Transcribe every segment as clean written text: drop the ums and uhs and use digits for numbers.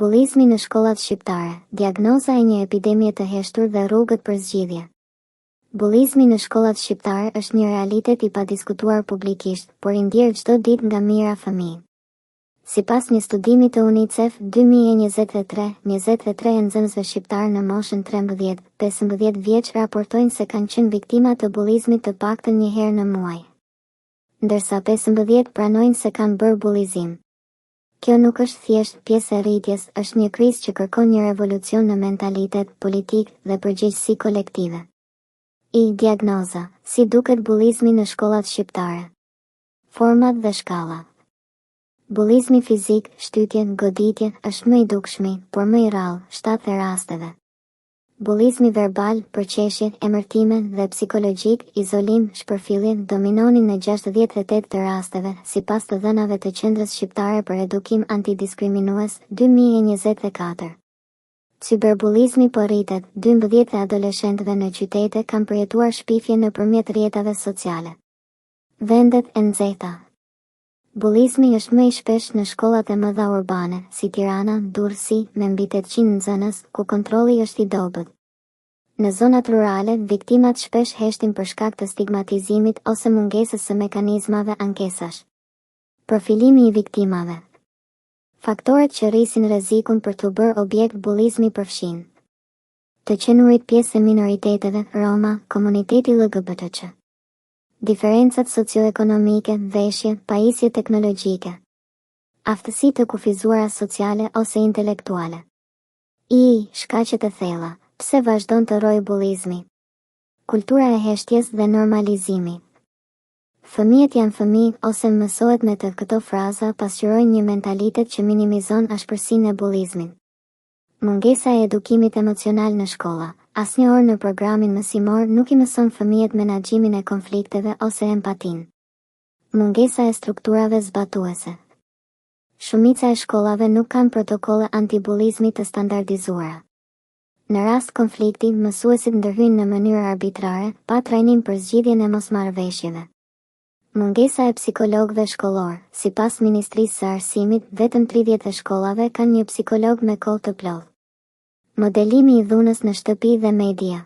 Bullizmi në shkollat shqiptare, diagnoza e një epidemie të heshtur dhe rrugët për zgjidhje. Bullizmi në shkollat shqiptare është një realitet i padiskutuar publikisht, por i ndjer çdo ditë nga mijëra fëmijë. Sipas një studimi të UNICEF 2023, 23 nxënësve shqiptar në moshën 13-15 vjeç raportojnë se kanë qenë viktima të bullizmit të paktën një herë në muaj, ndërsa 15 pranojnë se kanë bërë bullizim. Kjo nuk është thjesht pjesë e rritjes, është një krizë që kërkon një revolucion në mentalitet, politik dhe përgjegjësi kolektive. Diagnoza: si duket bullizmi në shkollat shqiptare? Format dhe shkalla. Bullizmi fizik, shtytje, goditje, është më i dukshmi, por më i rrallë, 7 e rasteve. Bullizmi verbal, përqeshje, emërtime dhe psikologjik, izolim, shpërfillje, dominonin në 68 të rasteve, sipas të dhënave të Qendrës Shqiptare për Edukim Antidiskriminues 2024. Cyberbullizmi po rritet, 12 e adoleshentëve në qytete kanë përjetuar shpifje nëpërmjet rrjetave sociale. Vendet e nxehta. Bullizmi është më i shpesh në shkollat e mëdha urbane, si Tirana, Durrësi, me mbi 800 nxënës, ku kontrolli është i dobët. Në zonat rurale, viktimat shpesh heshtin për shkak të stigmatizimit ose mungesës së mekanizmave ankesash. Profilimi i viktimave. Faktorët që rrisin rrezikun për të bërë objekt bullizmi përfshin: të qenurit pjesë e minoriteteve, Roma, komuniteti LGBTQ. Diferencat socioekonomike, veshje, pajisje teknologjike. Aftësi të kufizuara sociale ose intelektuale. Shkaqet e thella. Pse vazhdon të rrojë bullizmi? Kultura e heshtjes dhe normalizimi. Fëmijët janë fëmijë ose mësohet me të këto fraza pasqyrojnë një mentalitet që minimizon ashpërsinë e bullizmit. Mungesa e edukimit emocional në shkolla. Asnjë orë në programin mësimor nuk i mëson fëmijët menaxhimin e konflikteve ose empatin. Mungesa e strukturave zbatuese. Shumica e shkollave nuk kanë protokolle antibullizmi të standardizuara. Në rast konflikti, mësuesit ndërhyjnë në mënyrë arbitrare, pa trajnim për zgjidhjen e mosmarrëveshjeve. Mungesa e psikologëve shkollor. Sipas Ministrisë së Arsimit, vetëm 30 e shkollave kanë një psikolog me kohë të plotë. Modelimi i dhunës në shtëpi dhe media.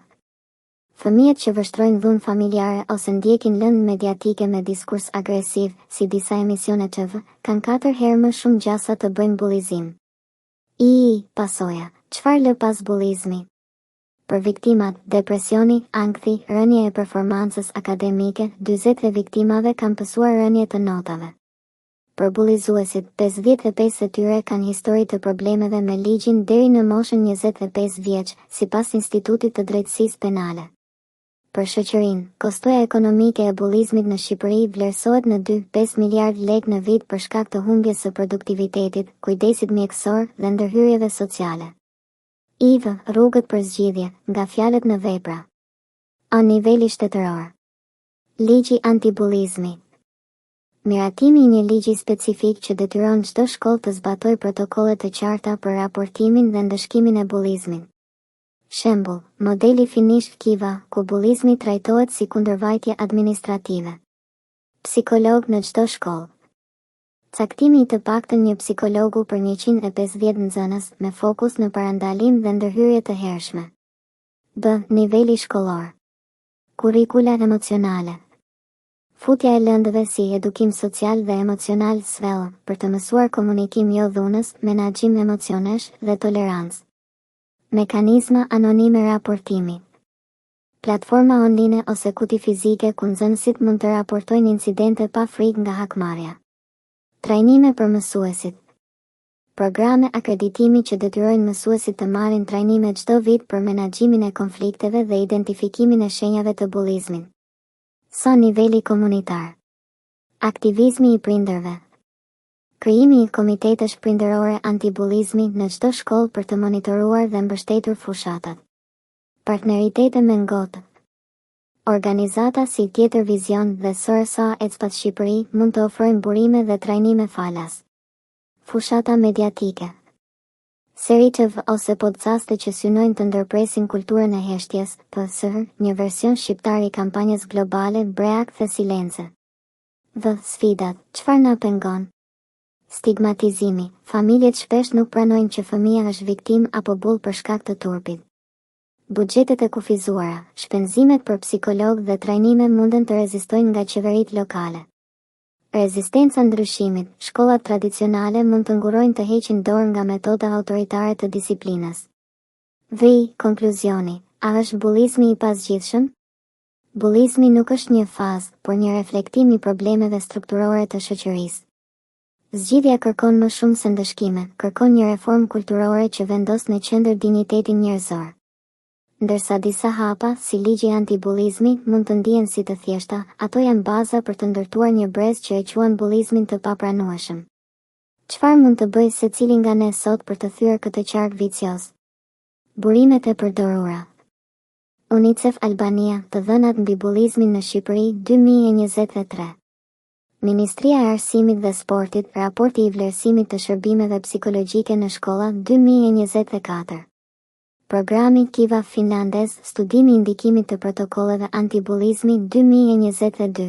Fëmijët që vështrojnë dhunë familjare ose ndjekin lëndë mediatike me diskurs agresiv, si disa emisione TV, kanë 4 herë më shumë gjasa të bëjnë bullizim. Pasoja. Çfarë lë pas bullizmi? Për viktimat, depresioni, ankthi, rënje e performancës akademike, 40 e viktimave kanë pësuar rënje të notave. Për bullizuesit, 55 e tyre kanë histori të problemeve me ligjin deri në moshën 25 vjeç, sipas Institutit të Drejtësisë Penale. Për shoqërinë, kostoja ekonomike e bullizmit në Shqipëri vlerësohet në 2,5 miliard lekë në vit për shkak të humbjes së produktivitetit, kujdesit mjekësor dhe ndërhyrjeve sociale. Rrugët për zgjidhje, nga fjalët në vepra. Niveli shtetëror. Ligji antibullizmi. Miratimi i një ligji specifik që detyron çdo shkollë të zbatojë protokolle të qarta për raportimin dhe ndëshkimin e bullizmit. Shembull, modeli finisht Kiva, ku bullizmi trajtohet si kundërvajtje administrative. Psikolog në çdo shkollë. Caktimi i të paktën një psikologu për 150 nxënës, me fokus në parandalim dhe ndërhyrje të hershme. Niveli shkollor. Kurrikula emocionale. Futja e lëndëve si edukim social dhe emocional SVEL, për të mësuar komunikim jo dhunës, menaxhim emocionesh dhe tolerancë. Mekanizma anonime raportimi. Platforma online ose kuti fizike ku nxënësit mund të raportojnë incidente pa frikë nga hakmarrja. Trajnime për mësuesit. Programe akreditimi që detyrojnë mësuesit të marrin trajnime çdo vit për menaxhimin e konflikteve dhe identifikimin e shenjave të bullizmit. Niveli komunitar. Aktivizmi i prindërve. Krijimi i komitetesh prindërore antibullizmi në çdo shkollë për të monitoruar dhe mbështetur fushatat. Partneritete me ngotë. Organizata si Tjetër Vizion dhe SRSA Ecpat Shqipëri mund të ofrojnë burime dhe trajnime falas. Fushata mediatike. Seri TV ose podcaste që synojnë të ndërpresin kulturën e heshtjes, një version shqiptar i kampanjës globale Break the Silence. Sfidat, çfarë na pengon? Stigmatizimi. Familjet shpesh nuk pranojnë që fëmia është viktim apo bull për shkak të turpit. Buxhetet e kufizuara. Shpenzimet për psikolog dhe trajnime munden të rezistojnë nga qeveritë lokale. Rezistenca ndryshimit. Shkollat tradicionale mund të ngurojnë të heqin dorë nga metoda autoritare të disiplinës. Konkluzioni. A është bullizmi i pasgjithshëm? Bullizmi nuk është një fazë, por një reflektim i problemeve strukturore të shoqërisë. Zgjidhja kërkon më shumë se ndëshkime, kërkon një reformë kulturore që vendos në qendër dinjitetin njerëzor. Ndërsa disa hapa, si ligji anti-bullizmi, mund të ndihen si të thjeshta, ato janë baza për të ndërtuar një brez që e quajnë bullizmin të papranueshëm. Çfarë mund të bëjë secili nga ne sot për të thyer këtë qark vicioz? Burimet e përdorura. UNICEF Albania, të dhënat mbi bullizmin në Shqipëri 2023. Ministria e Arsimit dhe Sportit, raporti i vlerësimit të shërbimeve psikologjike në shkolla 2024. Programi Kiva finlandez, studimi i ndikimit të protokolleve anti-bullizmi 2022.